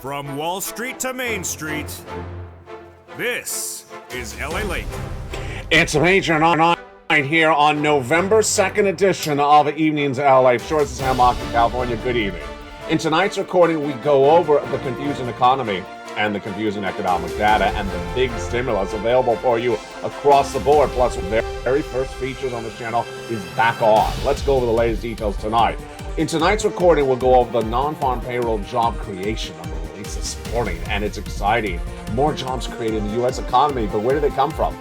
From Wall Street to Main Street, this is LALATE. It's a major night here on November 2nd edition of Evenings LA. Sure, this is Hammock in California. Good evening. In tonight's recording, we go over the confusing economy and the confusing economic data and the big stimulus available for you across the board. Plus, the very first features on the channel is back on. Let's go over the latest details tonight. In tonight's recording, we'll go over the non-farm payroll job creation number released this morning, and it's exciting. More jobs created in the U.S. economy, but where do they come from?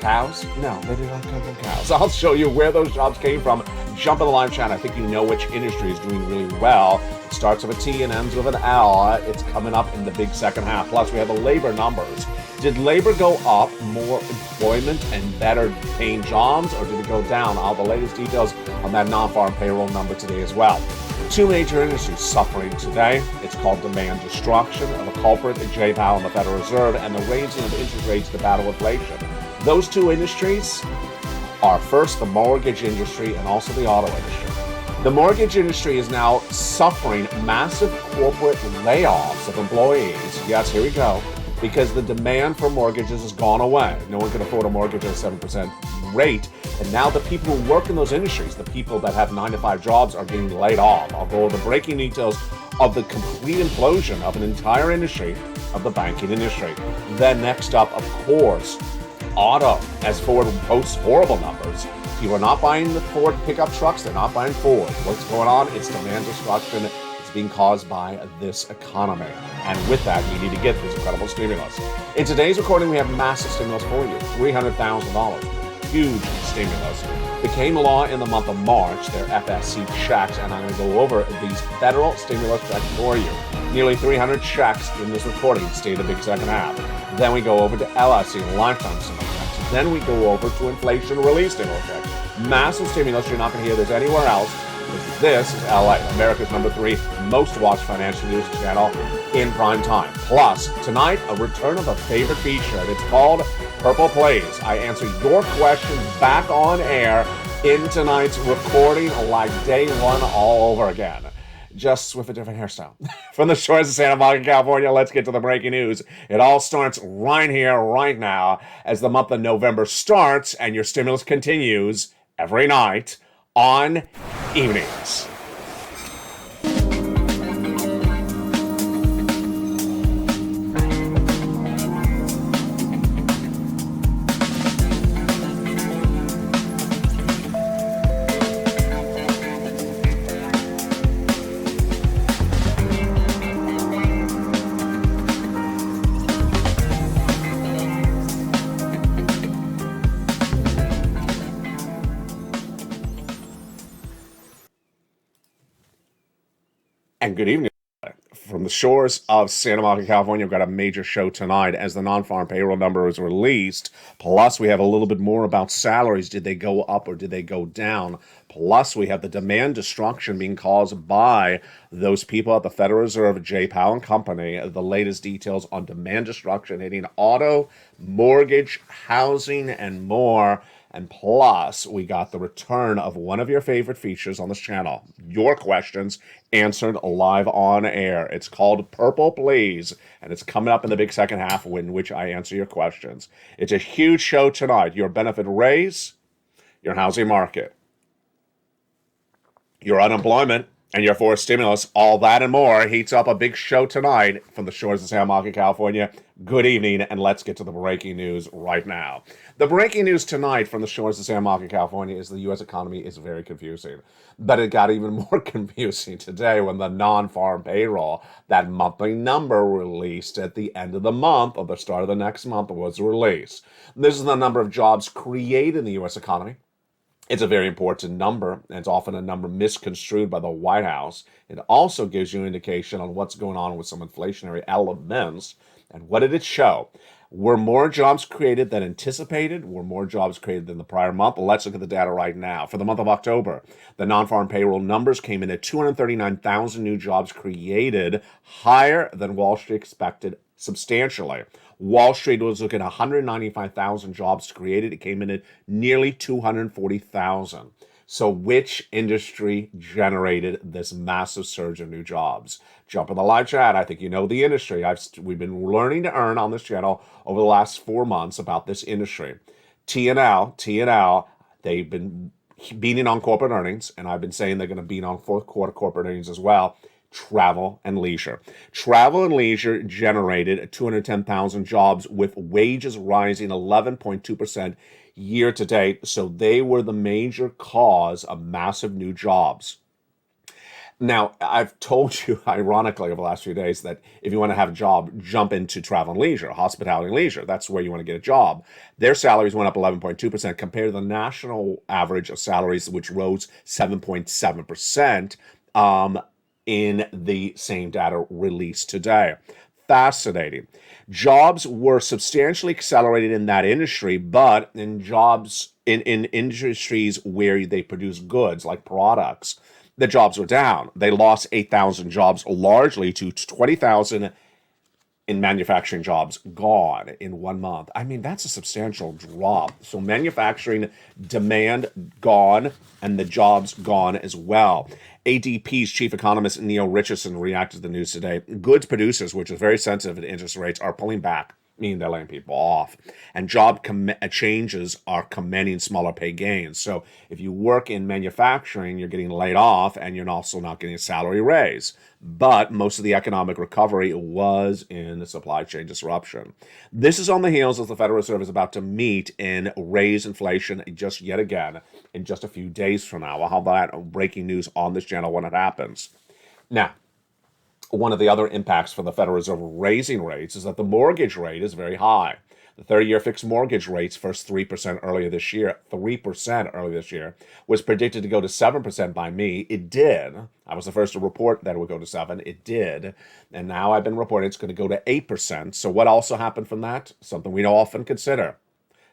Cows? No, they do not come from cows. So I'll show you where those jobs came from. Jump in the live chat. I think you know which industry is doing really well. It starts with a T and ends with an L. It's coming up in the big second half. Plus, we have the labor numbers. Did labor go up, more employment and better paying jobs, or did it go down? All the latest details on that non-farm payroll number today as well. Two major industries suffering today. It's called demand destruction of a culprit at Jay Powell and the Federal Reserve, and the raising of interest rates to battle inflation. Those two industries are first the mortgage industry and also the auto industry. The mortgage industry is now suffering massive corporate layoffs of employees. Yes, here we go. Because the demand for mortgages has gone away. No one can afford a mortgage at a 7% rate. And now the people who work in those industries, the people that have 9-to-5 jobs, are getting laid off. I'll go over the breaking details of the complete implosion of an entire industry, of the banking industry. Then next up, of course, auto. As Ford posts horrible numbers, people are not buying the Ford pickup trucks. They're not buying Ford. What's going on? It's demand destruction. It's being caused by this economy. And with that, we need to get this incredible stimulus. In today's recording, we have massive stimulus for you. $300,000. Huge stimulus. Became law in the month of March. They're FSC checks, and I'm going to go over these federal stimulus checks for you. Nearly 300 checks in this recording. Stay the big second half. Then we go over to LSC, lifetime stimulus checks. Then we go over to inflation relief stimulus checks. Massive stimulus. You're not going to hear this anywhere else. This is LA, America's number 3 most watched financial news channel in prime time. Plus, tonight, a return of a favorite feature. It's called Purple Plays. I answer your questions back on air in tonight's recording like day one all over again. Just with a different hairstyle. From the shores of Santa Monica, California, let's get to the breaking news. It all starts right here, right now, as the month of November starts and your stimulus continues every night on Evenings. And good evening. From the shores of Santa Monica, California, we've got a major show tonight as the non-farm payroll number is released. Plus, we have a little bit more about salaries. Did they go up or did they go down? Plus, we have the demand destruction being caused by those people at the Federal Reserve, Jay Powell and Company. The latest details on demand destruction hitting auto, mortgage, housing, and more. And plus, we got the return of one of your favorite features on this channel. Your questions answered live on air. It's called Purple Please, and it's coming up in the big second half in which I answer your questions. It's a huge show tonight. Your benefit raise, your housing market, your unemployment, and your forced stimulus, all that and more heats up a big show tonight from the shores of Santa Monica, California. Good evening, and let's get to the breaking news right now. The breaking news tonight from the shores of Santa Monica, California is the U.S. economy is very confusing. But it got even more confusing today when the non-farm payroll, that monthly number released at the end of the month or the start of the next month was released. This is the number of jobs created in the U.S. economy. It's a very important number, and it's often a number misconstrued by the White House. It also gives you an indication on what's going on with some inflationary elements. And what did it show? Were more jobs created than anticipated? Were more jobs created than the prior month? Well, let's look at the data right now. For the month of October, the non-farm payroll numbers came in at 239,000 new jobs created, higher than Wall Street expected substantially. Wall Street was looking at 195,000 jobs created. It came in at nearly 240,000. So which industry generated this massive surge of new jobs? Jump in the live chat. I think you know the industry. We've been learning to earn on this channel over the last 4 months about this industry. T&L, they've been beating on corporate earnings, and I've been saying they're going to beat on fourth quarter corporate earnings as well. Travel and leisure. Travel and leisure generated 210,000 jobs, with wages rising 11.2% year to date. So they were the major cause of massive new jobs. Now, I've told you, ironically, over the last few days, that if you want to have a job, jump into travel and leisure, hospitality and leisure. That's where you want to get a job. Their salaries went up 11.2% compared to the national average of salaries, which rose 7.7% in the same data released today. Fascinating. Jobs were substantially accelerated in that industry, but in jobs in industries where they produce goods like products, the jobs were down. They lost 8,000 jobs, largely to 20,000 in manufacturing jobs gone in 1 month. I mean, that's a substantial drop. So manufacturing demand gone, and the jobs gone as well. ADP's chief economist Neil Richardson reacted to the news today. Goods producers, which is very sensitive to interest rates, are pulling back, meaning they're laying people off. And job changes are commanding smaller pay gains. So if you work in manufacturing, you're getting laid off, and you're also not getting a salary raise. But most of the economic recovery was in the supply chain disruption. This is on the heels of the Federal Reserve is about to meet and raise inflation just yet again in just a few days from now. I'll have that breaking news on this channel when it happens. Now, one of the other impacts for the Federal Reserve raising rates is that the mortgage rate is very high. The 30-year fixed mortgage rates, first 3% earlier this year, was predicted to go to 7% by me. It did. I was the first to report that it would go to 7%. It did. And now I've been reporting it's going to go to 8%. So what also happened from that? Something we don't often consider.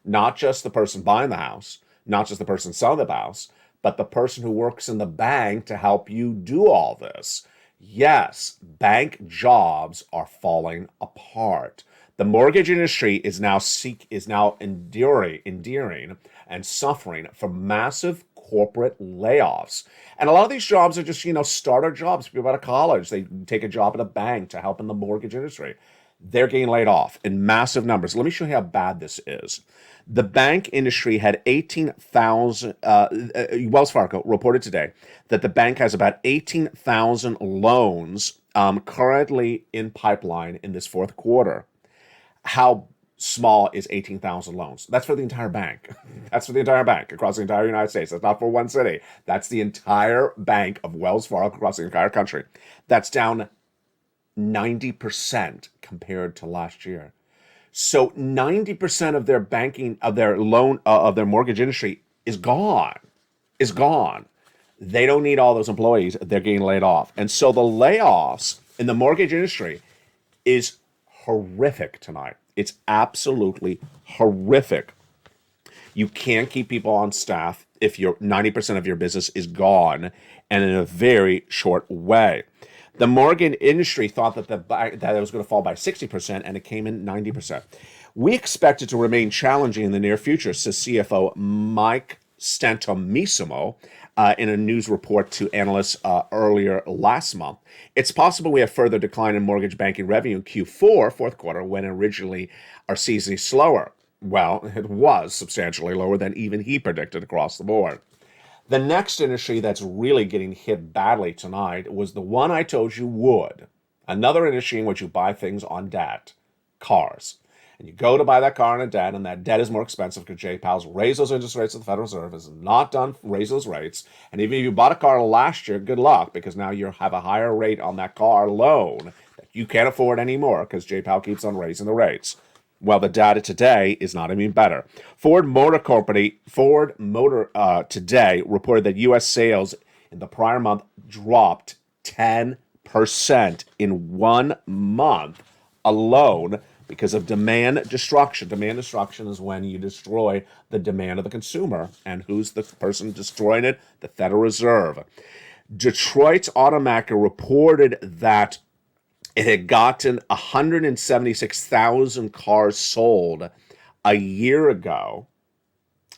Not just the person buying the house, not just the person selling the house, but the person who works in the bank to help you do all this. Yes, bank jobs are falling apart. The mortgage industry is now enduring and suffering from massive corporate layoffs. And a lot of these jobs are just, starter jobs. People out of college, they take a job at a bank to help in the mortgage industry. They're getting laid off in massive numbers. Let me show you how bad this is. The bank industry had 18,000, Wells Fargo reported today that the bank has about 18,000 loans currently in pipeline in this fourth quarter. How small is 18,000 loans? That's for the entire bank. That's for the entire bank across the entire United States. That's not for one city. That's the entire bank of Wells Fargo across the entire country. That's down 90% compared to last year. So 90% of their banking, of their loan, of their mortgage industry is gone. They don't need all those employees. They're getting laid off. And so the layoffs in the mortgage industry is horrific tonight. It's absolutely horrific. You can't keep people on staff if 90% of your business is gone, and in a very short way. The mortgage industry thought that that it was going to fall by 60%, and it came in 90%. We expect it to remain challenging in the near future, says CFO Mike Stantomissimo in a news report to analysts earlier last month. It's possible we have further decline in mortgage banking revenue in Q4, fourth quarter, when originally are seasonally slower. Well, it was substantially lower than even he predicted across the board. The next industry that's really getting hit badly tonight was the one I told you would. Another industry in which you buy things on debt, cars. And you go to buy that car on a debt, and that debt is more expensive because J-Powell's raised those interest rates at the Federal Reserve, is not done raise those rates. And even if you bought a car last year, good luck, because now you have a higher rate on that car loan that you can't afford anymore because J-Powell keeps on raising the rates. Well, the data today is not any better. Ford Motor today reported that U.S. sales in the prior month dropped 10% in 1 month alone because of demand destruction. Demand destruction is when you destroy the demand of the consumer. And who's the person destroying it? The Federal Reserve. Detroit's automaker reported that it had gotten 176,000 cars sold a year ago,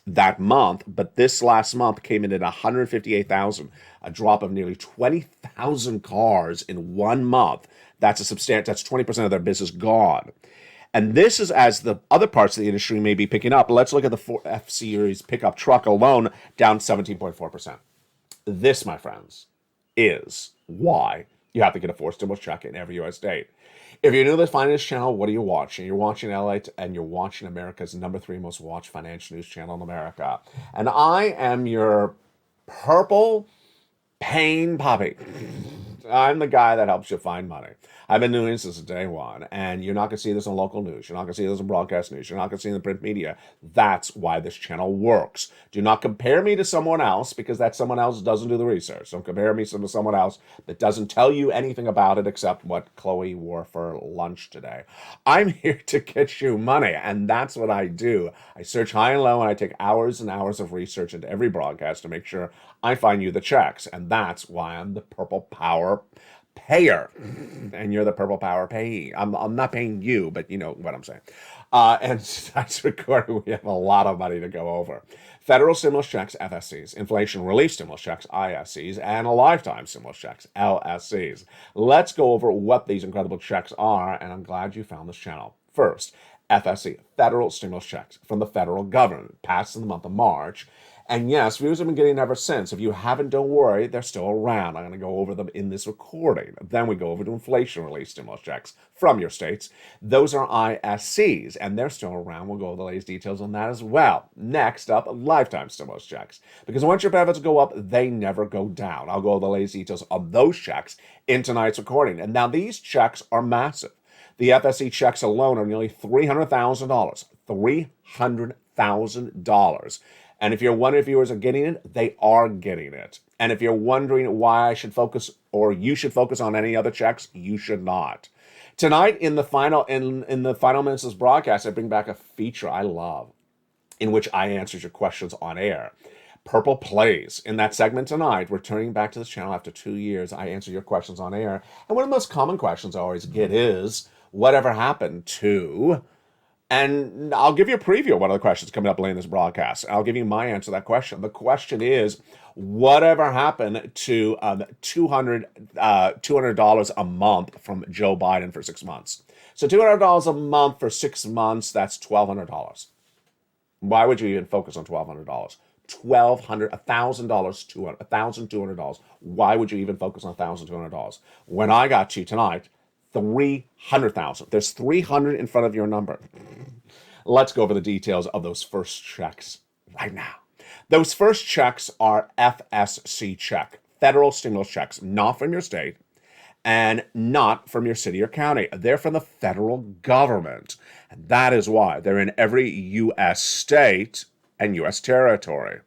that month, but this last month came in at 158,000, a drop of nearly 20,000 cars in 1 month. That's that's 20% of their business gone. And this is as the other parts of the industry may be picking up. Let's look at the F Series pickup truck alone, down 17.4%. This, my friends, is why you have to get a 4 stimulus check in every U.S. state. If you're new to the finance channel, what are you watching? You're watching LALATE, and you're watching America's #3 most watched financial news channel in America. And I am your purple pain puppy. I'm the guy that helps you find money. I've been doing this since day one, and you're not going to see this on local news. You're not going to see this on broadcast news. You're not going to see it in the print media. That's why this channel works. Do not compare me to someone else, because that someone else doesn't do the research. Don't compare me to someone else that doesn't tell you anything about it except what Chloe wore for lunch today. I'm here to get you money, and that's what I do. I search high and low, and I take hours and hours of research into every broadcast to make sure I find you the checks, and that's why I'm the purple power payer, and you're the purple power payee. I'm not paying you, but you know what I'm saying. And tonight's recording, we have a lot of money to go over. Federal stimulus checks, FSCs, inflation relief stimulus checks, ISCs, and a lifetime stimulus checks, LSCs. Let's go over what these incredible checks are, and I'm glad you found this channel. First, FSC, federal stimulus checks from the federal government, passed in the month of March. And yes, views have been getting ever since. If you haven't, don't worry, they're still around. I'm going to go over them in this recording. Then we go over to inflation relief stimulus checks from your states. Those are ISCs, and they're still around. We'll go over the latest details on that as well. Next up, lifetime stimulus checks. Because once your benefits go up, they never go down. I'll go over the latest details of those checks in tonight's recording. And now these checks are massive. The FSC checks alone are nearly $300,000. $300,000. And if you're wondering if viewers are getting it, they are getting it. And if you're wondering why I should focus, or you should focus on any other checks, you should not. Tonight, in the final minutes of this broadcast, I bring back a feature I love, in which I answer your questions on air. Purple Plays. In that segment tonight, returning back to this channel after 2 years, I answer your questions on air. And one of the most common questions I always get is, whatever happened to... And I'll give you a preview of one of the questions coming up later in this broadcast. I'll give you my answer to that question. The question is, whatever happened to $200 a month from Joe Biden for 6 months? So $200 a month for 6 months, that's $1,200. Why would you even focus on $1,200? $1,200. Why would you even focus on $1,200? When I got to tonight, 300,000. There's 300 in front of your number. Let's go over the details of those first checks right now. Those first checks are FSC check, federal stimulus checks, not from your state and not from your city or county. They're from the federal government. And that is why they're in every U.S. state and U.S. territory.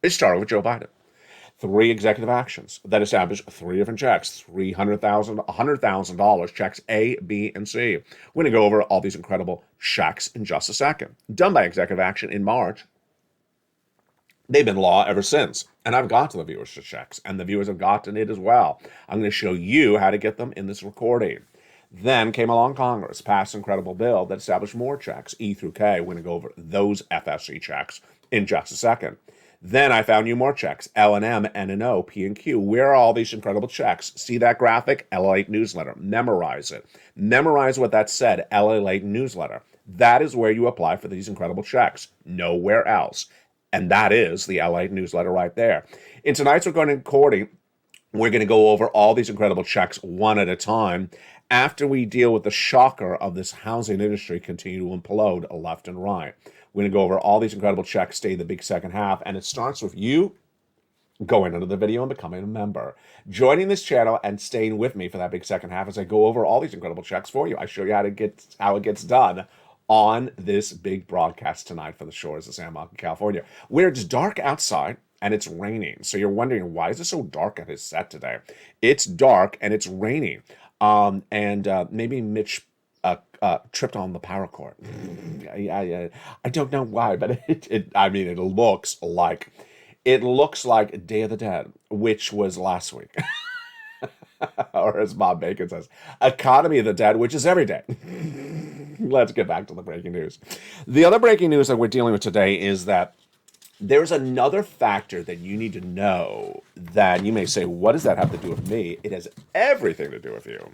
It started with Joe Biden. 3 executive actions that establish 3 different checks, $300,000, $100,000, checks A, B, and C. We're going to go over all these incredible checks in just a second. Done by executive action in March. They've been law ever since. And I've got to the viewers to checks, and the viewers have gotten it as well. I'm going to show you how to get them in this recording. Then came along Congress, passed an incredible bill that established more checks, E through K. We're going to go over those FSC checks in just a second. Then I found you more checks, L and M, N and O, P and Q. Where are all these incredible checks? See that graphic? LALATE newsletter. Memorize it. Memorize what that said, LALATE newsletter. That is where you apply for these incredible checks. Nowhere else. And that is the LALATE newsletter right there. In tonight's recording, we're going to go over all these incredible checks one at a time after we deal with the shocker of this housing industry continue to implode left and right. We're going to go over all these incredible checks, stay the big second half, and it starts with you going into the video and becoming a member. Joining this channel and staying with me for that big second half as I go over all these incredible checks for you. I show you how it gets done on this big broadcast tonight from the shores of San Marcos, California, where it's dark outside and it's raining. So you're wondering, why is it so dark at his set today? It's dark and it's raining. Maybe Mitch tripped on the power cord. I don't know why, but it looks like Day of the Dead, which was last week. Or as Bob Bacon says, Economy of the Dead, which is every day. Let's get back to the breaking news. The other breaking news that we're dealing with today is that There's another factor that you need to know that you may say, what does that have to do with me? It has everything to do with you.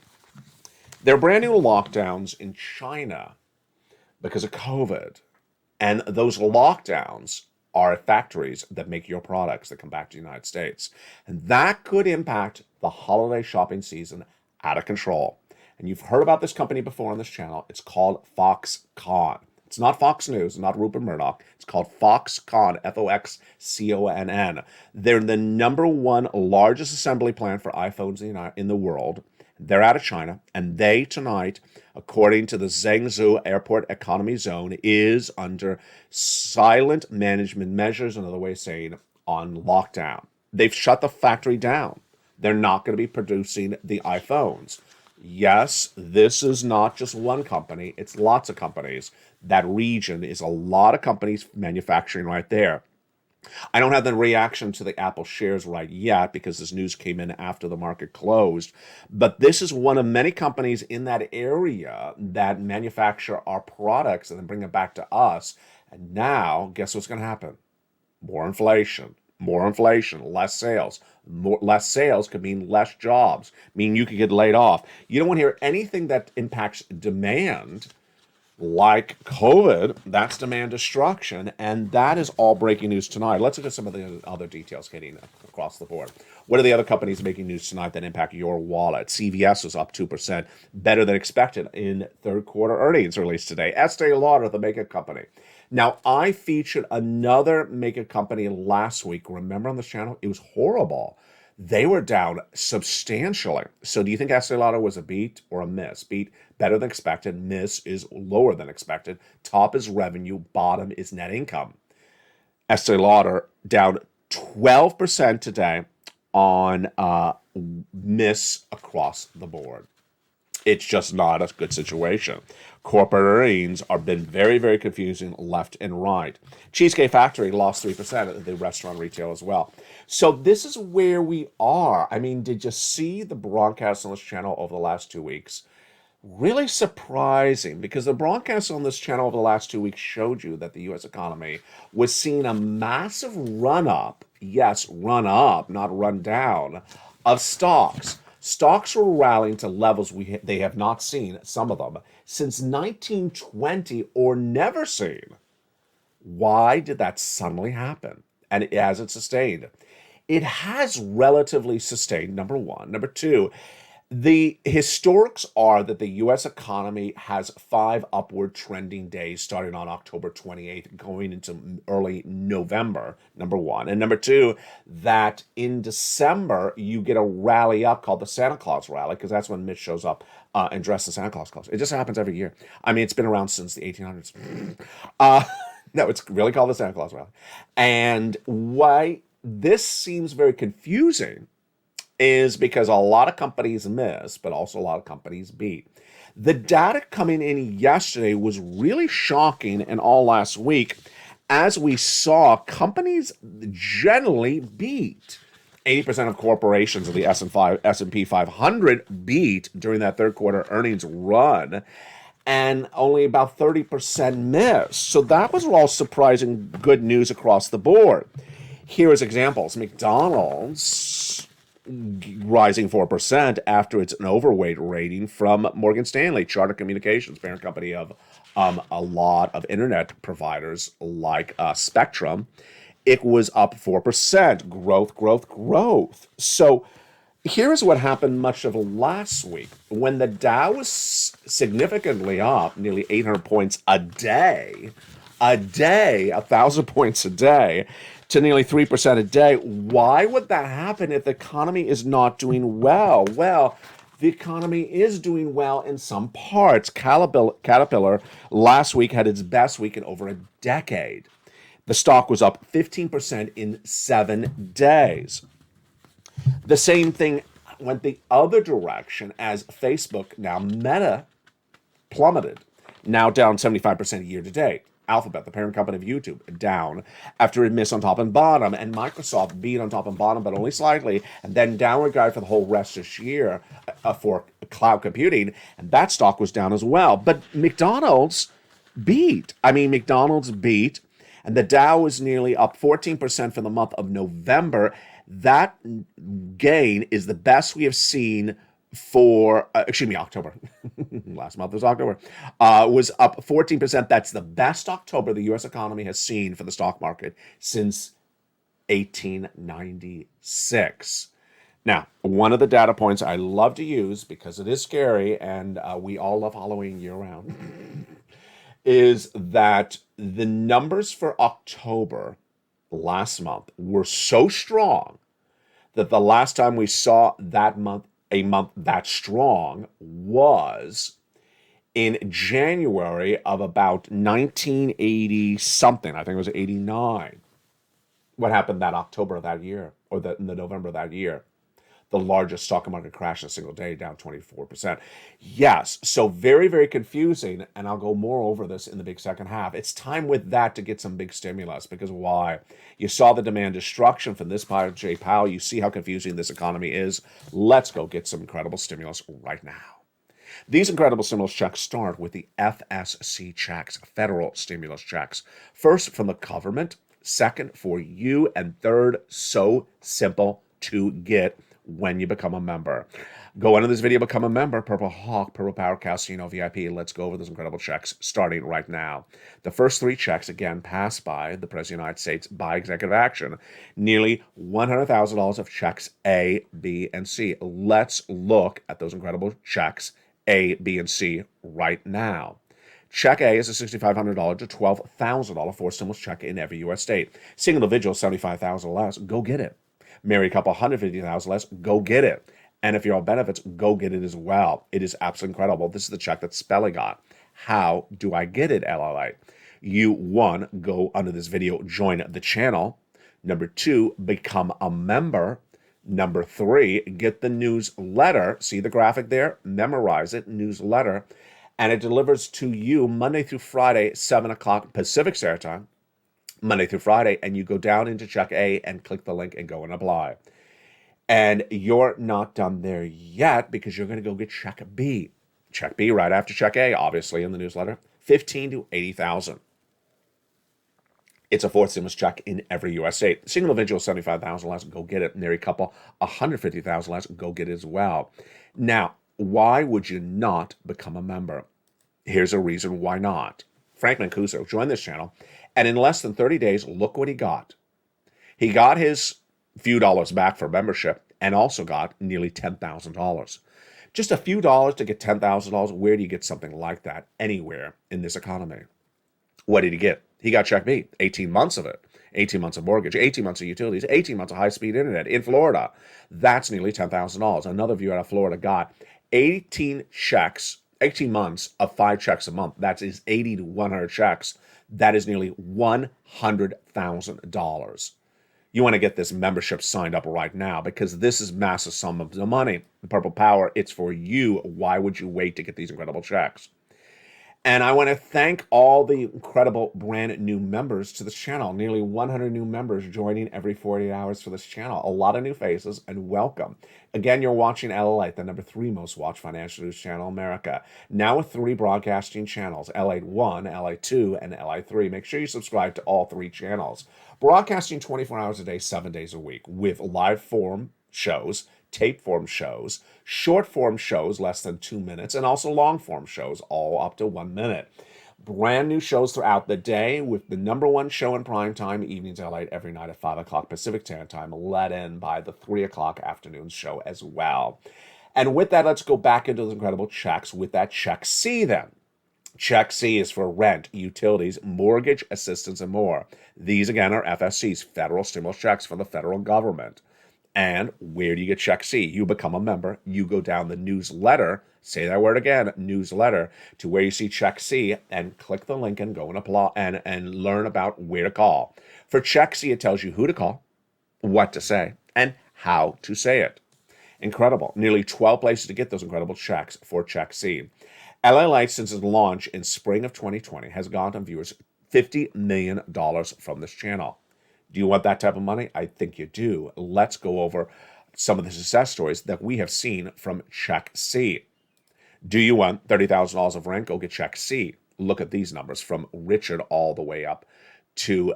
There are brand new lockdowns in China because of COVID. And those lockdowns are factories that make your products that come back to the United States. And that could impact the holiday shopping season out of control. And you've heard about this company before on this channel. It's called Foxconn. It's not Fox News, not Rupert Murdoch. It's called Foxconn, Foxconn. They're the number one largest assembly plant for iPhones in the world. They're out of China, and they tonight, according to the Zhengzhou Airport Economy Zone, is under silent management measures, another way of saying on lockdown. They've shut the factory down. They're not going to be producing the iPhones. Yes, this is not just one company, it's lots of companies. That region is a lot of companies manufacturing right there. I don't have the reaction to the Apple shares right yet because this news came in after the market closed. But this is one of many companies in that area that manufacture our products and then bring it back to us. And now, guess what's going to happen? More inflation, less sales. Less sales could mean less jobs, mean you could get laid off. You don't want to hear anything that impacts demand like COVID. That's demand destruction, and that is all breaking news tonight. Let's look at some of the other details hitting across the board. What are the other companies making news tonight that impact your wallet? CVS was up 2%, better than expected in third quarter earnings released today. Estee Lauder, the makeup company. Now, I featured another makeup company last week. Remember on this channel? It was horrible. They were down substantially. So do you think Estee Lauder was a beat or a miss? Beat, better than expected. Miss is lower than expected. Top is revenue. Bottom is net income. Estee Lauder down 12% today on miss across the board. It's just not a good situation. Corporate earnings have been very, very confusing left and right. Cheesecake Factory lost 3% at the restaurant retail as well. So this is where we are. I mean, did you see the broadcast on this channel over the last 2 weeks? Really surprising, because the broadcast on this channel over the last 2 weeks showed you that the U.S. economy was seeing a massive run-up, yes, run up, not run down, of stocks. Stocks were rallying to levels they have not seen, some of them, since 1920 or never seen. Why did that suddenly happen? And has it sustained? It has relatively sustained, number one. Number two, the historics are that the U.S. economy has 5 upward trending days starting on October 28th, going into early November, number one. And number two, that in December, you get a rally up called the Santa Claus rally, because that's when Mitch shows up and dressed as Santa Claus. It just happens every year. I mean, it's been around since the 1800s. No, it's really called the Santa Claus rally. And why this seems very confusing is because a lot of companies miss, but also a lot of companies beat. The data coming in yesterday was really shocking, and all last week, as we saw companies generally beat. 80% of corporations of the S&P 500 beat during that third quarter earnings run, and only about 30% missed. So that was all surprising good news across the board. Here is examples. McDonald's rising 4% after it's an overweight rating from Morgan Stanley, Charter Communications, parent company of a lot of internet providers like Spectrum. It was up 4%. Growth. So here's what happened much of last week. When the Dow was significantly up, nearly 800 points a day, 1,000 points a day, to nearly 3% a day. Why would that happen if the economy is not doing well? Well, the economy is doing well in some parts. Caterpillar last week had its best week in over a decade. The stock was up 15% in 7 days. The same thing went the other direction as Facebook, now Meta, plummeted, now down 75% year to date. Alphabet, the parent company of YouTube, down after it missed on top and bottom, and Microsoft beat on top and bottom, but only slightly, and then downward guide for the whole rest of this year for cloud computing, and that stock was down as well. But McDonald's beat. And the Dow is nearly up 14% for the month of November. That gain is the best we have seen for, October. Last month was October. Was up 14%. That's the best October the U.S. economy has seen for the stock market since 1896. Now, one of the data points I love to use because it is scary and we all love Halloween year round is that the numbers for October last month were so strong that the last time we saw that month, a month that strong, was in January of about 1980 something. I think it was 89. What happened that October of that year, or in the November of that year? The largest stock market crash in a single day, down 24%. Yes, so very, very confusing, and I'll go more over this in the big second half. It's time with that to get some big stimulus, because why? You saw the demand destruction from this part of Jay Powell. You see how confusing this economy is. Let's go get some incredible stimulus right now. These incredible stimulus checks start with the FSC checks, federal stimulus checks. First, from the government, second, for you, and third, so simple to get when you become a member. Go into this video, become a member, Purple Hawk, Purple Power Casino VIP. Let's go over those incredible checks starting right now. The first three checks, again, passed by the President of the United States by executive action. Nearly $100,000 of checks A, B, and C. Let's look at those incredible checks A, B, and C right now. Check A is a $6,500 to $12,000 forced stimulus check in every U.S. state. Single individual, $75,000 less, go get it. Married couple, $150,000 less, go get it. And if you're on benefits, go get it as well. It is absolutely incredible. This is the check that Spelly got. How do I get it, LALATE? You, one, go under this video, join the channel. Number two, become a member. Number three, get the newsletter. See the graphic there? Memorize it, newsletter. And it delivers to you Monday through Friday, 7 o'clock Pacific Standard Time. Monday through Friday, and you go down into check A and click the link and go and apply. And you're not done there yet because you're going to go get check B. Check B right after check A, obviously in the newsletter, $15,000 to $80,000. It's a fourth stimulus check in every U.S. state. Single individual, $75,000 less, go get it. Married couple, $150,000 less, go get it as well. Now, why would you not become a member? Here's a reason why not. Frank Mancuso joined this channel, and in less than 30 days, look what he got. He got his few dollars back for membership and also got nearly $10,000. Just a few dollars to get $10,000. Where do you get something like that anywhere in this economy? What did he get? He got check B, 18 months of it. 18 months of mortgage, 18 months of utilities, 18 months of high-speed internet in Florida. That's nearly $10,000. Another viewer out of Florida got 18 checks, 18 months of 5 checks a month. That is 80 to 100 checks. That is nearly $100,000. You want to get this membership signed up right now because this is massive sum of the money. The Purple Power, it's for you. Why would you wait to get these incredible checks? And I want to thank all the incredible brand new members to this channel. Nearly 100 new members joining every 48 hours for this channel. A lot of new faces, and welcome. Again, you're watching LALATE, the number 3 most watched financial news channel in America. Now with 3 broadcasting channels, LALATE 1, LALATE 2, and LALATE 3. Make sure you subscribe to all 3 channels. Broadcasting 24 hours a day, 7 days a week, with live form shows, tape form shows, short form shows less than 2 minutes, and also long form shows all up to 1 minute. Brand new shows throughout the day with the number 1 show in prime time, Evenings LA, every night at 5 o'clock Pacific Standard Time, led in by the 3 o'clock afternoon show as well. And with that, let's go back into those incredible checks with that check C then. Check C is for rent, utilities, mortgage assistance, and more. These, again, are FSC's, federal stimulus checks from the federal government. And where do you get check C? You become a member. You go down the newsletter, say that word again, newsletter, to where you see check C and click the link and go and apply and learn about where to call. For check C, it tells you who to call, what to say, and how to say it. Incredible. Nearly 12 places to get those incredible checks for check C. LALATE, since its launch in spring of 2020, has gotten viewers $50 million from this channel. Do you want that type of money? I think you do. Let's go over some of the success stories that we have seen from check C. Do you want $30,000 of rent? Go get check C. Look at these numbers from Richard all the way up to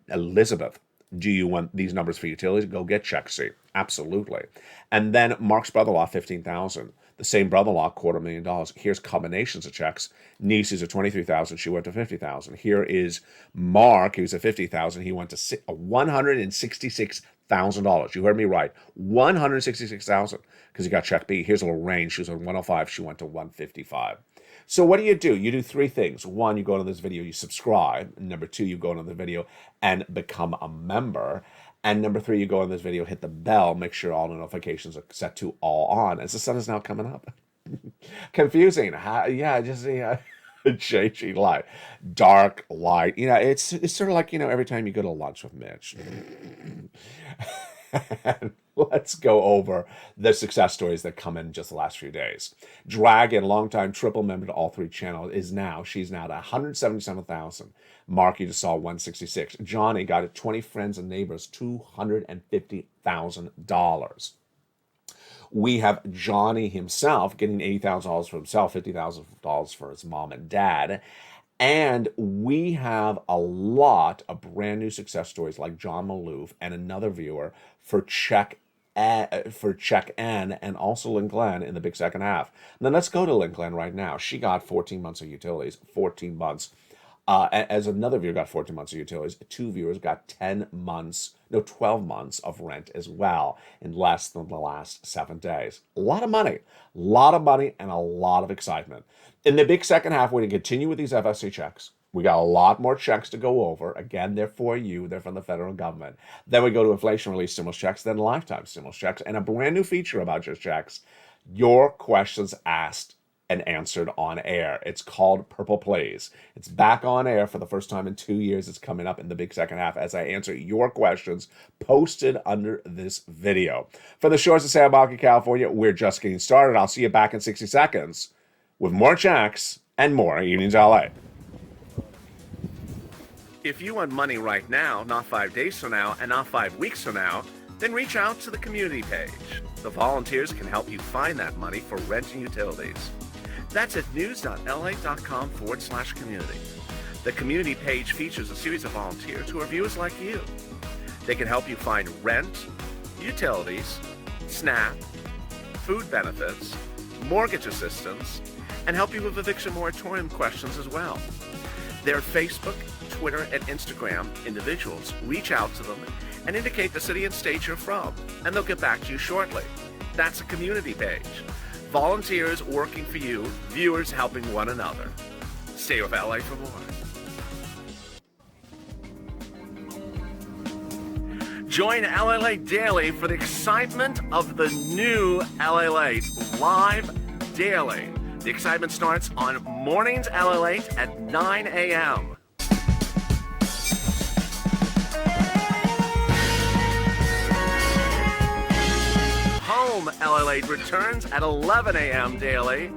Elizabeth. Do you want these numbers for utilities? Go get check C. Absolutely. And then Mark's brother-in-law, $15,000. The same brother-in-law, $250,000. Here's combinations of checks. Niece is at $23,000. She went to $50,000. Here is Mark, who's at $50,000. He went to $166,000. You heard me right. $166,000 because he got check B. Here's a little range. She was at 105. She went to 155. So what do? You do 3 things. 1, you go to this video, you subscribe. Number 2, you go into the video and become a member. And number 3, you go in this video, hit the bell, make sure all the notifications are set to all on, as the sun is now coming up. Confusing. Changing light. Dark light. It's sort of like, every time you go to lunch with Mitch. Let's go over the success stories that come in just the last few days. Dragon, longtime triple member to all 3 channels, she's now at 177,000. Mark, you just saw 166. Johnny got it, 20 friends and neighbors, $250,000. We have Johnny himself getting $80,000 for himself, $50,000 for his mom and dad. And we have a lot of brand new success stories like John Maloof and another viewer for Check N and also Lynn Glenn in the big second half. Then let's go to Lynn Glenn right now. She got 14 months of utilities, 14 months. As another viewer got 14 months of utilities, 2 viewers got 12 months of rent as well in less than the last 7 days. A lot of money and a lot of excitement. In the big second half, we're going to continue with these FSC checks. We got a lot more checks to go over. Again, they're for you. They're from the federal government. Then we go to inflation relief stimulus checks, then lifetime stimulus checks, and a brand new feature about your checks, your questions asked and answered on air. It's called Purple Plays. It's back on air for the first time in 2 years. It's coming up in the big second half as I answer your questions posted under this video. For the shores of Santa Monica, California, we're just getting started. I'll see you back in 60 seconds with more checks and more Evenings LA. If you want money right now, not 5 days from now, and not 5 weeks from now, then reach out to the community page. The volunteers can help you find that money for rent and utilities. That's at news.la.com/community. The community page features a series of volunteers who are viewers like you. They can help you find rent, utilities, SNAP, food benefits, mortgage assistance, and help you with eviction moratorium questions as well. Their Facebook, Twitter, and Instagram individuals reach out to them and indicate the city and state you're from, and they'll get back to you shortly. That's a community page. Volunteers working for you, viewers helping one another. Stay with LA for more. Join LALATE Daily for the excitement of the new LALATE live daily. The excitement starts on Mornings LALATE at 9 a.m. Home LALATE returns at 11 a.m. daily.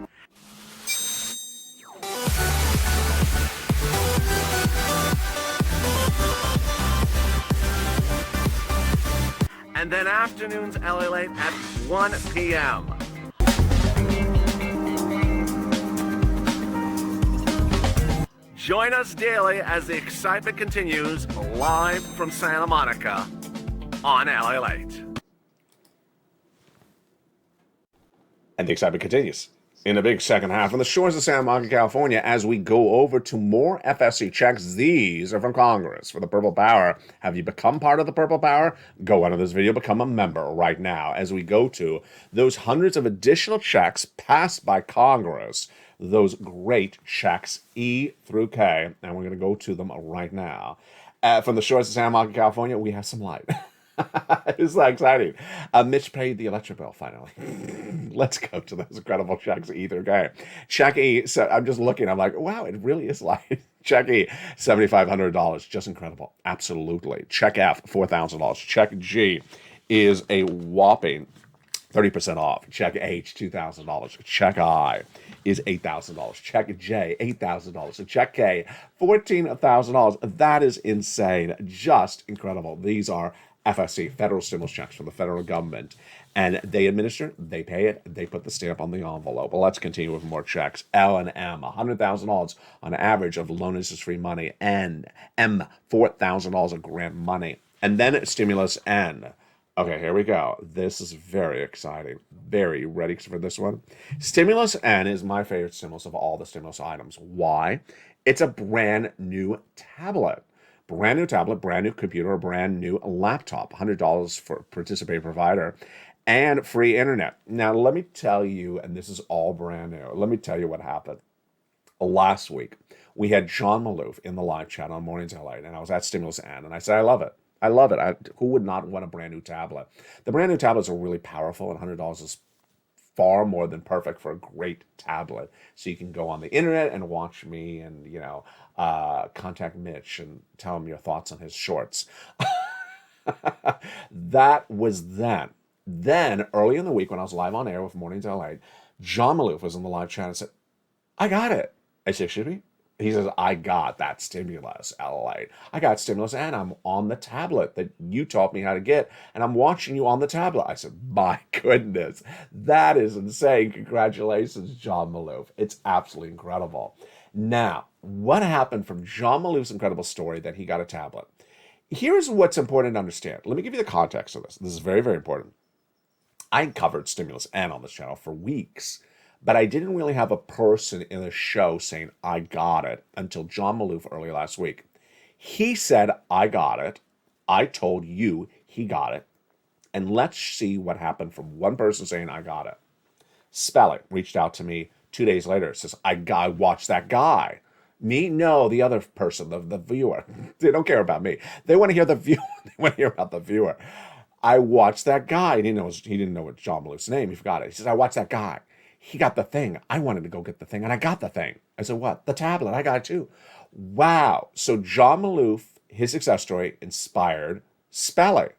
And then afternoons LALATE at 1 p.m. Join us daily as the excitement continues live from Santa Monica on LALATE. And the excitement continues in the big second half on the shores of Santa Monica, California, as we go over to more FSC checks. These are from Congress for the Purple Power. Have you become part of the Purple Power? Go under this video, become a member right now as we go to those hundreds of additional checks passed by Congress, those great checks E through K, and we're going to go to them right now. From the shores of Santa Monica, California, we have some light. It's so exciting. Mitch paid the electric bill finally. Let's go to those incredible checks E through K. Check E, so I'm just looking, I'm like, wow, it really is light. Check E, $7,500, just incredible. Absolutely. Check F, $4,000. Check G is a whopping 30% off. Check H, $2,000. Check I is $8,000. Check J, $8,000. And check K, $14,000. That is insane. Just incredible. These are FSC, federal stimulus checks from the federal government. And they administer, they pay it, they put the stamp on the envelope. Well, let's continue with more checks. L&M, $100,000 on average of loan interest-free money. And M, $4,000 of grant money. And then stimulus N. Okay, here we go. This is very exciting. Very ready for this one. Stimulus N is my favorite stimulus of all the stimulus items. Why? It's a brand new tablet. Brand new tablet, brand new computer, a brand new laptop. $100 for participating provider and free internet. Now, let me tell you, and this is all brand new, let me tell you what happened. Last week, we had John Maloof in the live chat on Mornings LA, and I was at Stimulus N, and I said, I love it. I love it. Who would not want a brand new tablet? The brand new tablets are really powerful, and $100 is far more than perfect for a great tablet. So you can go on the internet and watch me and, contact Mitch and tell him your thoughts on his shorts. That was then. Then, early in the week when I was live on air with Mornings LA, John Maloof was in the live chat and said, I got it. I said, should we? He says, I got that stimulus, LALATE. I got stimulus and I'm on the tablet that you taught me how to get, and I'm watching you on the tablet. I said, my goodness, that is insane. Congratulations, John Maloof. It's absolutely incredible. Now, what happened from John Maloof's incredible story that he got a tablet? Here's what's important to understand. Let me give you the context of this. This is very, very important. I covered stimulus and on this channel for weeks, but I didn't really have a person in the show saying, I got it, until John Maloof early last week. He said, I got it. I told you he got it. And let's see what happened from one person saying, I got it. Spelling reached out to me 2 days later. Says, I watched that guy. Me? No, the other person, the viewer. They don't care about me. They want to hear the viewer. They want to hear about the viewer. I watched that guy. He didn't know what John Maloof's name. He forgot it. He says, I watched that guy. He got the thing. I wanted to go get the thing, and I got the thing. I said, what? The tablet. I got it too. Wow. So John Maloof, his success story inspired spelling.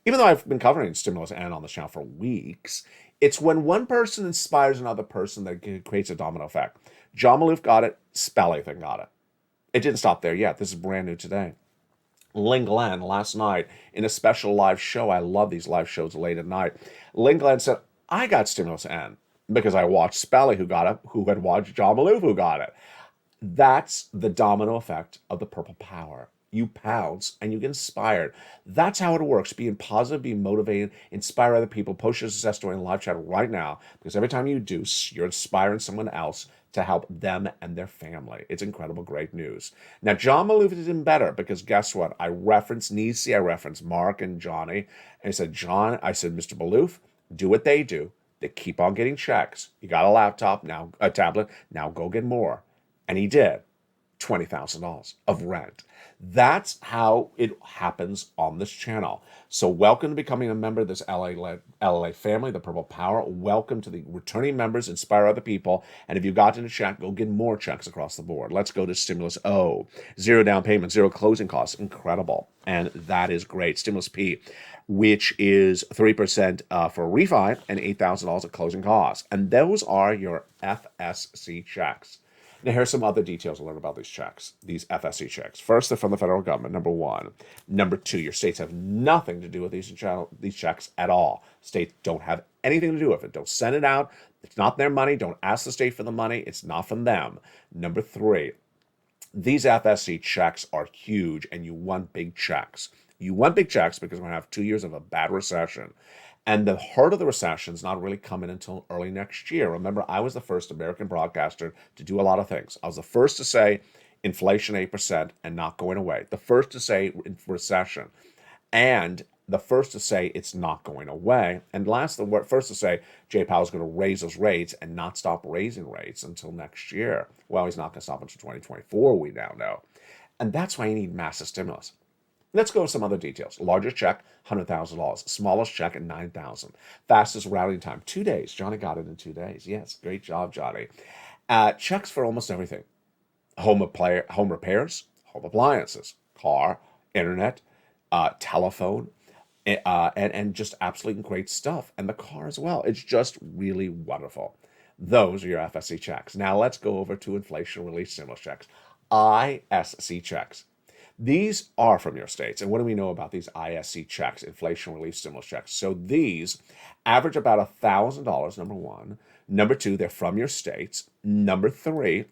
Even though I've been covering stimulus and on the channel for weeks, it's when one person inspires another person that creates a domino effect. John Maloof got it. Spelling thing got it. It didn't stop there yet. This is brand new today. Ling Glenn last night in a special live show. I love these live shows late at night. Ling Glenn said, I got stimulus N because I watched Spelly who got it, who had watched John Maloof who got it. That's the domino effect of the purple power. You pounce and you get inspired. That's how it works. Being positive, being motivated, inspire other people. Post your success story in live chat right now, because every time you do, you're inspiring someone else to help them and their family. It's incredible, great news. Now, John Maloof did even better, because guess what? I referenced Nisi, I referenced Mark and Johnny, and I said, Mr. Maloof, do what they do. They keep on getting checks. You got a laptop, now a tablet, now go get more. And he did. $20,000 of rent. That's how it happens on this channel. So welcome to becoming a member of this LA family, the Purple Power. Welcome to the returning members, inspire other people. And if you got into check, go get more checks across the board. Let's go to Stimulus O. 0 down payment, 0 closing costs. Incredible. And that is great. Stimulus P, which is 3% for refi and $8,000 of closing costs. And those are your FSC checks. Now, here's some other details to learn about these checks, these FSC checks. First, they're from the federal government, number one. Number two, your states have nothing to do with these checks at all. States don't have anything to do with it. Don't send it out. It's not their money. Don't ask the state for the money. It's not from them. Number three, these FSC checks are huge, and you want big checks. You want big checks because we're going to have 2 years of a bad recession. And the heart of the recession is not really coming until early next year. Remember, I was the first American broadcaster to do a lot of things. I was the first to say inflation 8% and not going away. The first to say recession. And the first to say it's not going away. And the first to say Jay Powell's going to raise those rates and not stop raising rates until next year. Well, he's not going to stop until 2024, we now know. And that's why you need massive stimulus. Let's go with some other details. Largest check, $100,000. Smallest check at $9,000. Fastest routing time, 2 days. Johnny got it in 2 days. Yes, great job, Johnny. Checks for almost everything. Home repairs, home appliances, car, internet, telephone, and just absolutely great stuff. And the car as well. It's just really wonderful. Those are your FSC checks. Now let's go over to inflation relief stimulus checks. ISC checks. These are from your states. And what do we know about these ISC checks, inflation relief stimulus checks? So these average about $1,000, number one. Number two, they're from your states. Number three,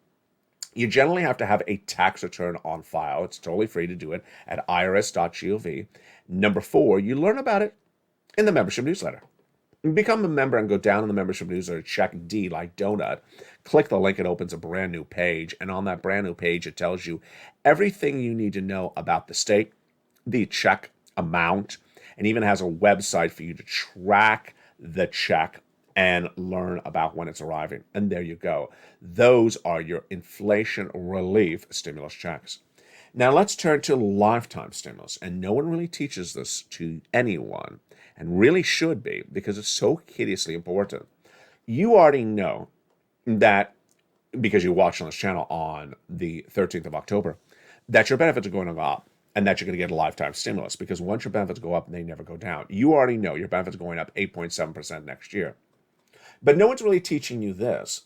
you generally have to have a tax return on file. It's totally free to do it at irs.gov. Number four, you learn about it in the membership newsletter. Become a member and go down in the membership newsletter, check D like donut. Click the link, it opens a brand new page. And on that brand new page, it tells you everything you need to know about the state, the check amount, and even has a website for you to track the check and learn about when it's arriving. And there you go. Those are your inflation relief stimulus checks. Now let's turn to lifetime stimulus. And no one really teaches this to anyone, and really should be, because it's so hideously important. You already know that, because you watched on this channel on the 13th of October, that your benefits are going to go up and that you're going to get a lifetime stimulus, because once your benefits go up, they never go down. You already know your benefits are going up 8.7% next year. But no one's really teaching you this.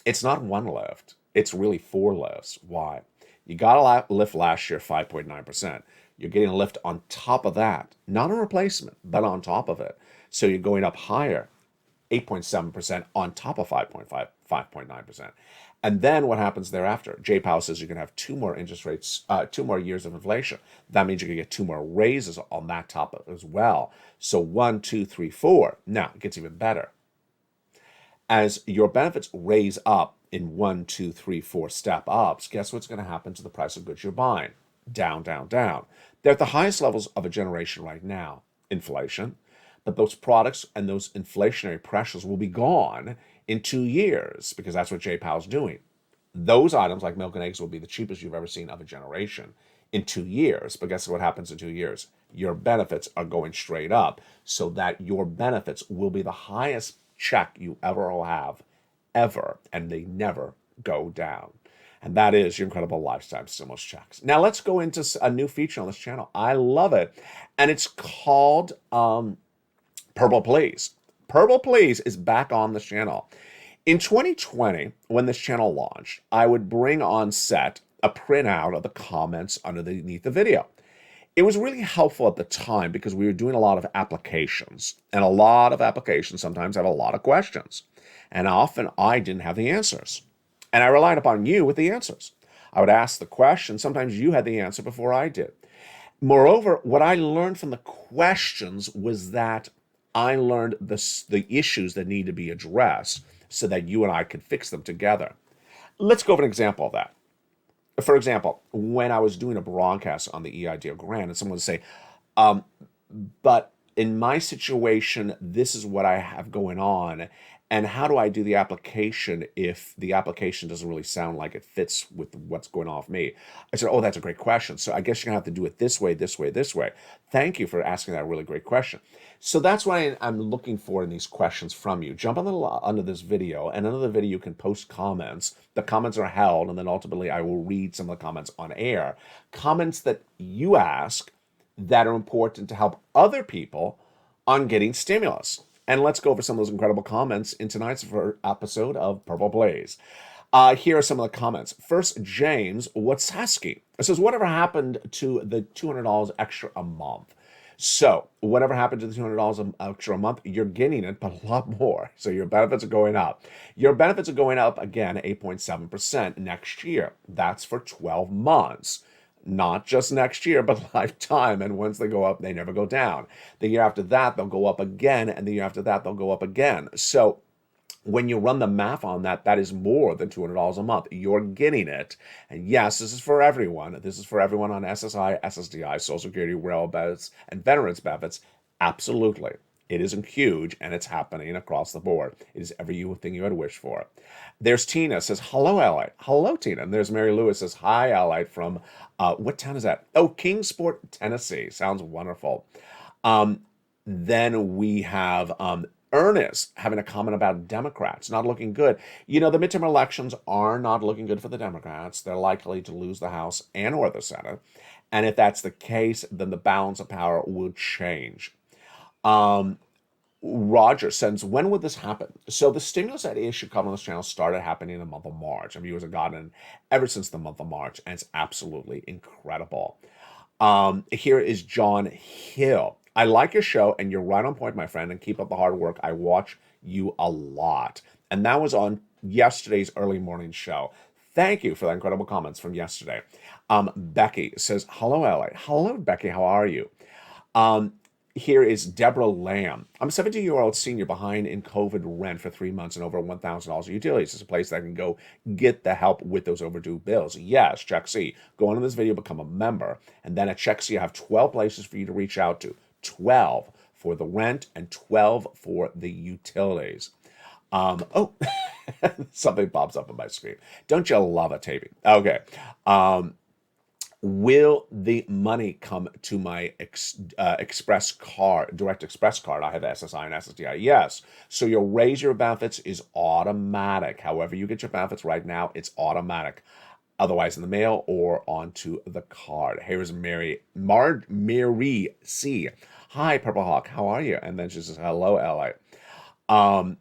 It's not one lift. It's really four lifts. Why? You got a lift last year, 5.9%. You're getting a lift on top of that, not a replacement, but on top of it. So you're going up higher, 8.7% on top of 5.9%. And then what happens thereafter? Jay Powell says you're going to have two more interest rates, 2 more years of inflation. That means you're going to get 2 more raises on that top as well. So 1, 2, 3, 4. Now it gets even better. As your benefits raise up in 1, 2, 3, 4 step ups, guess what's going to happen to the price of goods you're buying? Down, down, down. They're at the highest levels of a generation right now, inflation, but those products and those inflationary pressures will be gone in 2 years, because that's what Jay Powell's doing. Those items like milk and eggs will be the cheapest you've ever seen of a generation in 2 years. But guess what happens in 2 years? Your benefits are going straight up, so that your benefits will be the highest check you ever will have, ever, and they never go down. And that is your incredible lifetime stimulus checks. Now let's go into a new feature on this channel. I love it. And it's called Purple Please. Purple Please is back on the channel. In 2020, when this channel launched, I would bring on set a printout of the comments underneath the video. It was really helpful at the time because we were doing a lot of applications. And a lot of applications sometimes have a lot of questions. And often I didn't have the answers. And I relied upon you with the answers. I would ask the question. Sometimes you had the answer before I did. Moreover, what I learned from the questions was that I learned the issues that need to be addressed so that you and I could fix them together. Let's go over an example of that. For example, when I was doing a broadcast on the EIDL grant, and someone would say, but in my situation, this is what I have going on. And how do I do the application if the application doesn't really sound like it fits with what's going on with me? I said, oh, that's a great question. So I guess you're going to have to do it this way, this way, this way. Thank you for asking that really great question. So that's what I'm looking for in these questions from you. Jump under this video, and under the video you can post comments. The comments are held, and then ultimately I will read some of the comments on air. Comments that you ask that are important to help other people on getting stimulus. And let's go over some of those incredible comments in tonight's episode of Purple Blaze. Here are some of the comments. First, James Wotsaski says, whatever happened to the $200 extra a month? So whatever happened to the $200 extra a month, you're getting it, but a lot more. So your benefits are going up. Your benefits are going up, again, 8.7% next year. That's for 12 months. Not just next year, but lifetime. And once they go up, they never go down. The year after that, they'll go up again. And the year after that, they'll go up again. So when you run the math on that, that is more than $200 a month. You're getting it. And yes, this is for everyone. This is for everyone on SSI, SSDI, Social Security, rail benefits, and veterans benefits. Absolutely. It isn't huge, and it's happening across the board. It is everything you had wished for. There's Tina, says, hello, LA. Hello, Tina. And there's Mary Lewis, says, hi, LA, from, what town is that? Oh, Kingsport, Tennessee. Sounds wonderful. Then we have Ernest having a comment about Democrats not looking good. You know, the midterm elections are not looking good for the Democrats. They're likely to lose the House and or the Senate. And if that's the case, then the balance of power will change. Roger sends, when would this happen? So the stimulus that is should come on this channel started happening in the month of March. And viewers have gotten ever since the month of March, and it's absolutely incredible. Here is John Hill. I like your show, and you're right on point, my friend, and keep up the hard work. I watch you a lot. And that was on yesterday's early morning show. Thank you for the incredible comments from yesterday. Becky says, hello, LA. Hello, Becky. How are you? Here is Deborah Lamb. I'm a 17-year-old senior behind in COVID rent for 3 months and over $1,000 in utilities. It's a place that I can go get the help with those overdue bills. Yes, check C. Go on in this video, become a member. And then at check C, I have 12 places for you to reach out to. 12 for the rent and 12 for the utilities. Oh, something pops up on my screen. Don't you love a taping? Okay. Will the money come to my express card, direct express card? I have SSI and SSDI. Yes. So your raise your benefits is automatic. However you get your benefits right now, it's automatic. Otherwise in the mail or onto the card. Here's Mary C. Hi, Purple Hawk. How are you? And then she says, hello, LA.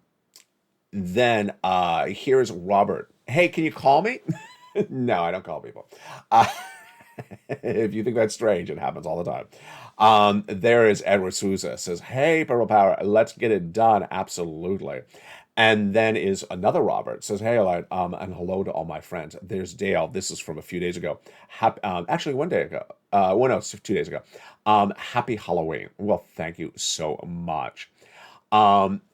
Then here's Robert. Hey, can you call me? No, I don't call people. If you think that's strange, it happens all the time. There is Edward Souza. Says, hey, Purple Power, let's get it done. Absolutely. And then is another Robert. Says, hey, and hello to all my friends. There's Dale. This is from a few days ago. Actually, 1 day ago. Well, no, it's 2 days ago. Happy Halloween. Well, thank you so much.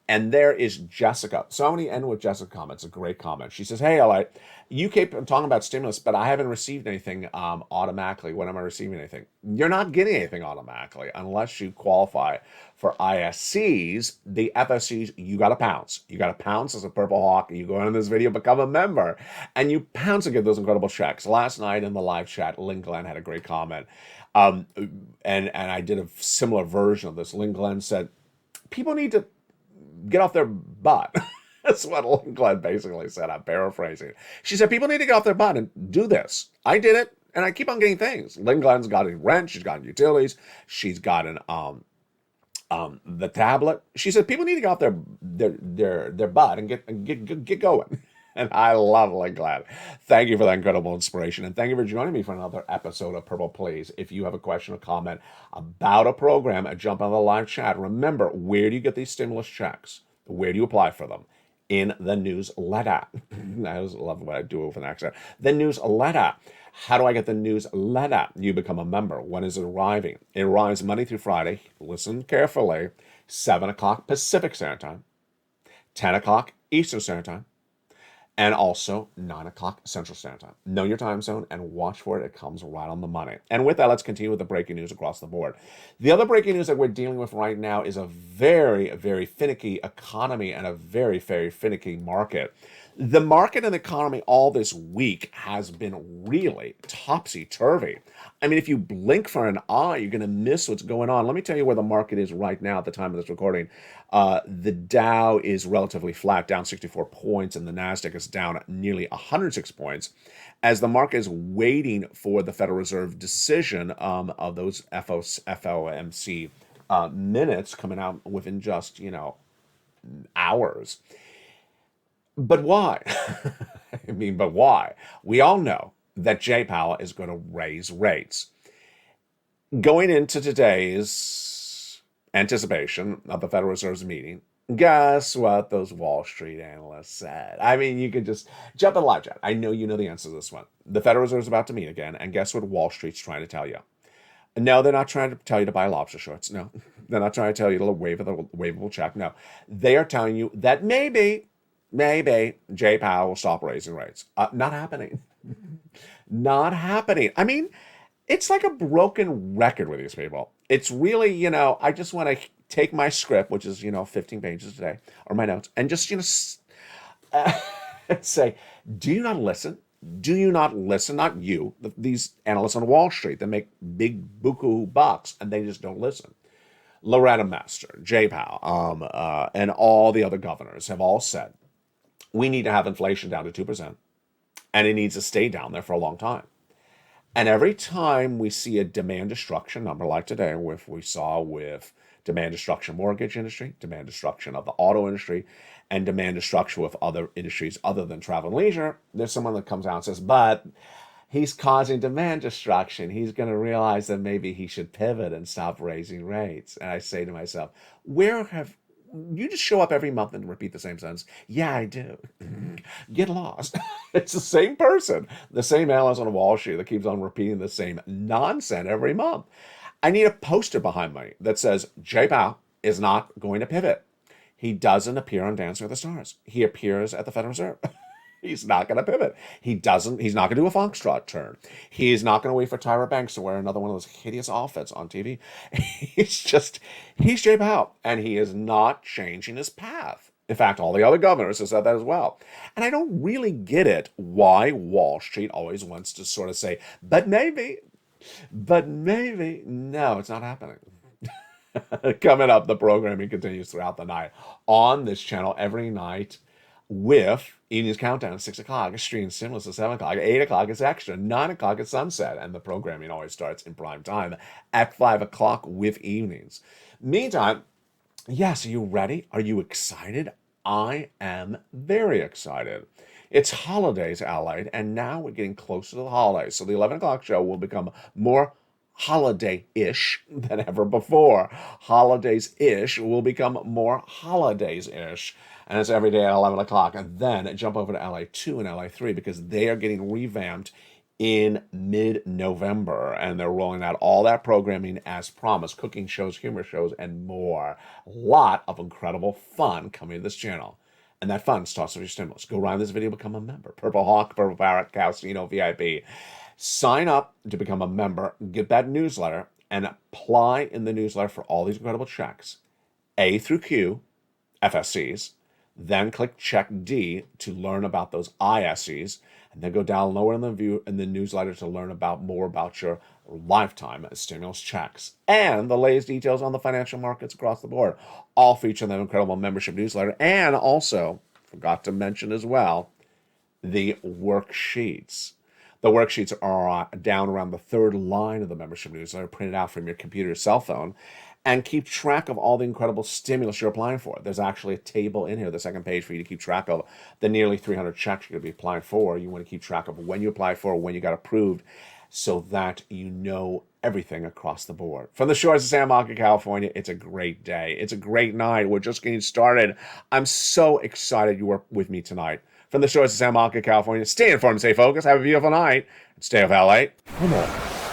And there is Jessica. So I'm going to end with Jessica's comment. It's a great comment. She says, hey, LA, you keep talking about stimulus, but I haven't received anything automatically. When am I receiving anything? You're not getting anything automatically unless you qualify for ISCs. The FSCs, you got to pounce. You got to pounce as a Purple Hawk. You go in this video, become a member, and you pounce and get those incredible checks. Last night in the live chat, Lynn Glenn had a great comment. And I did a similar version of this. Lynn Glenn said, people need to get off their butt. That's what Lynn Glenn basically said. I'm paraphrasing. She said, people need to get off their butt and do this. I did it, and I keep on getting things. Lynn Glenn's got rent. She's got utilities. She's got the tablet. She said, people need to get off their butt and get going. And I love Lynn Glenn. Thank you for that incredible inspiration. And thank you for joining me for another episode of Purple Please. If you have a question or comment about a program, jump on the live chat. Remember, where do you get these stimulus checks? Where do you apply for them? In the newsletter. I always love what I do with an accent. The newsletter. How do I get the newsletter? You become a member. When is it arriving? It arrives Monday through Friday. Listen carefully. 7 o'clock Pacific Standard Time. 10 o'clock Eastern Standard Time. And also 9 o'clock Central Standard Time. Know your time zone and watch for it. It comes right on the money. And with that, let's continue with the breaking news across the board. The other breaking news that we're dealing with right now is a very, very finicky economy and a very, very finicky market. The market and the economy all this week has been really topsy-turvy. I mean, if you blink for an eye, you're going to miss what's going on. Let me tell you where the market is right now at the time of this recording. The Dow is relatively flat, down 64 points, and the NASDAQ is down nearly 106 points, as the market is waiting for the Federal Reserve decision of those FOMC minutes coming out within just, hours. But why? But why? We all know that Jay Powell is going to raise rates. Going into today's anticipation of the Federal Reserve's meeting, guess what those Wall Street analysts said? I mean, you can just jump in live chat. I know you know the answer to this one. The Federal Reserve is about to meet again, and guess what Wall Street's trying to tell you? No, they're not trying to tell you to buy lobster shorts. No, they're not trying to tell you to waive the waivable check. No, they are telling you that maybe Jay Powell will stop raising rates. Not happening. Not happening. I mean, it's like a broken record with these people. It's really, I just want to take my script, which is, 15 pages today, or my notes, and just, say, do you not listen? Do you not listen? Not you, these analysts on Wall Street that make big buku bucks, and they just don't listen. Loretta Mester, Jay Powell, and all the other governors have all said, we need to have inflation down to 2%, and it needs to stay down there for a long time. And every time we see a demand destruction number like today, we saw with Demand destruction mortgage industry, demand destruction of the auto industry, and demand destruction with other industries other than travel and leisure. There's someone that comes out and says, but he's causing demand destruction. He's going to realize that maybe he should pivot and stop raising rates. And I say to myself, where have you just show up every month and repeat the same sentence? Yeah, I do. Get lost. It's the same person, the same analyst on Wall Street that keeps on repeating the same nonsense every month. I need a poster behind me that says Jay Powell is not going to pivot. He doesn't appear on Dancing with the Stars. He appears at the Federal Reserve. He's not going to pivot. He's not going to do a foxtrot turn. He's not going to wait for Tyra Banks to wear another one of those hideous outfits on TV. He's Jay Powell, and he is not changing his path. In fact, all the other governors have said that as well. And I don't really get it why Wall Street always wants to sort of say, but maybe. No, it's not happening. Coming up, the programming continues throughout the night on this channel every night with Evening's Countdown at 6 o'clock. It's streamed seamless at 7 o'clock. At 8 o'clock, it's extra. 9 o'clock, it's sunset. And the programming always starts in prime time at 5 o'clock with evenings. Meantime, yes, are you ready? Are you excited? I am very excited. It's holidays, Allied, and now we're getting closer to the holidays. So the 11 o'clock show will become more holiday-ish than ever before. Holidays-ish will become more holidays-ish. And it's every day at 11 o'clock. And then jump over to LA2 and LA3 because they are getting revamped in mid-November. And they're rolling out all that programming as promised. Cooking shows, humor shows, and more. A lot of incredible fun coming to this channel. And that fun starts with your stimulus. Go around this video, become a member. Purple Hawk, Purple Parrot, Calcino, VIP. Sign up to become a member, get that newsletter, and apply in the newsletter for all these incredible checks. A through Q, FSCs. Then click check D to learn about those ISCs. And then go down lower in the newsletter to learn more about your lifetime stimulus checks. And the latest details on the financial markets across the board. All feature in that incredible membership newsletter. And also, forgot to mention as well, the worksheets. The worksheets are down around the third line of the membership newsletter, printed out from your computer or cell phone, and keep track of all the incredible stimulus you're applying for. There's actually a table in here, the second page, for you to keep track of the nearly 300 checks you're going to be applying for. You want to keep track of when you applied for, when you got approved, so that you know everything across the board. From the shores of San Marcos, California, it's a great day. It's a great night. We're just getting started. I'm so excited you were with me tonight. From the shores of San Marcos, California, stay informed, stay focused, have a beautiful night, and stay with LA for more.